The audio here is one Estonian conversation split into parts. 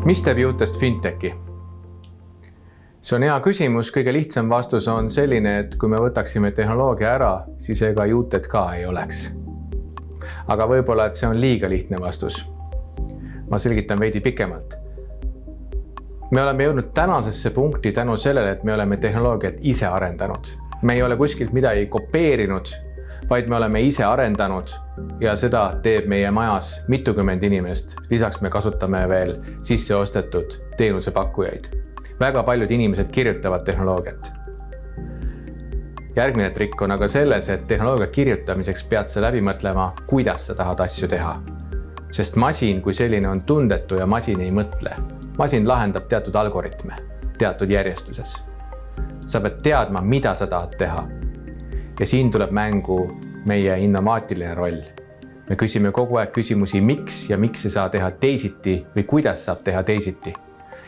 Mis teeb Utest fintechi? See on hea küsimus. Kõige lihtsam vastus on selline, et kui me võtaksime tehnoloogia ära, siis ega Utet ka ei oleks. Aga võib-olla, et see on liiga lihtne vastus. Ma selgitan veidi pikemalt. Me oleme jõudnud tänasesse punkti tänu sellele, et me oleme tehnoloogiat ise arendanud. Me ei ole kuskilt midagi kopeerinud, vaid me oleme ise arendanud ja seda teeb meie majas mitukümmend inimest. Lisaks me kasutame veel sisse ostetud teenusepakkujaid. Väga paljud inimesed kirjutavad tehnoloogiat. Järgmine trikk on aga selles, et tehnoloogia kirjutamiseks pead sa läbi mõtlema, kuidas sa tahad asju teha. Sest masin kui selline on tundetu ja masin ei mõtle. Masin lahendab teatud algoritme, teatud järjestuses. Sa pead teadma, mida sa tahad teha. Ja siin tuleb mängu meie innovaatiline roll. Me küsime kogu aeg küsimusi, miks ja miks ei saa teha teisiti või kuidas saab teha teisiti.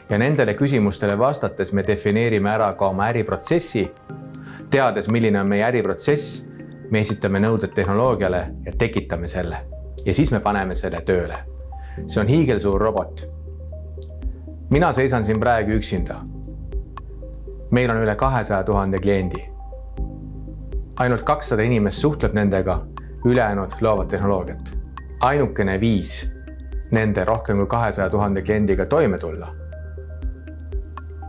Ja nendele küsimustele vastates me defineerime ära ka oma äriprotsessi. Teades, milline on meie äriprotsess, me esitame nõuded tehnoloogiale ja tekitame selle. Ja siis me paneme selle tööle. See on hiigelsuur robot. Mina seisan siin praegu üksinda. Meil on üle 200 000 kliendi. Ainult 200 inimest suhtleb nendega, ülejäänud loovad tehnoloogiat. Ainukene viis nende rohkem kui 200 000 kliendiga toime tulla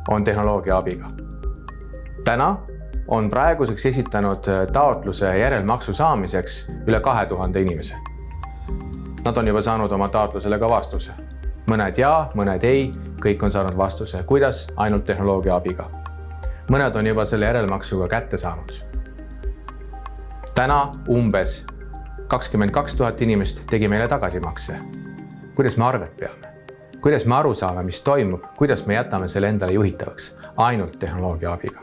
on tehnoloogia abiga. Täna on praeguseks esitanud taotluse järelmaksu saamiseks üle 2000 inimese. Nad on juba saanud oma taotlusele ka vastuse. Mõned ja, mõned ei, kõik on saanud vastuse. Kuidas? Ainult tehnoloogia abiga. Mõned on juba selle järelmaksuga kätte saanud. Täna umbes 22 000 inimest tegi meile tagasimakse. Kuidas me arvet peame? Kuidas me aru saame, mis toimub? Kuidas me jätame selle endale juhitavaks? Ainult tehnoloogia abiga.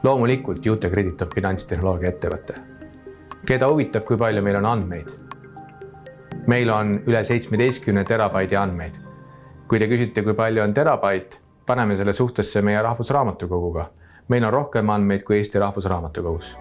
Loomulikult Ute Credit on finantstehnoloogia ettevõte. Keda huvitab, kui palju meil on andmeid? Meil on üle 17 terabaidi andmeid. Kui te küsite, kui palju on terabait, paneme selle suhtesse meie Rahvusraamatukoguga. Meil on rohkem andmeid kui Eesti Rahvusraamatukogus.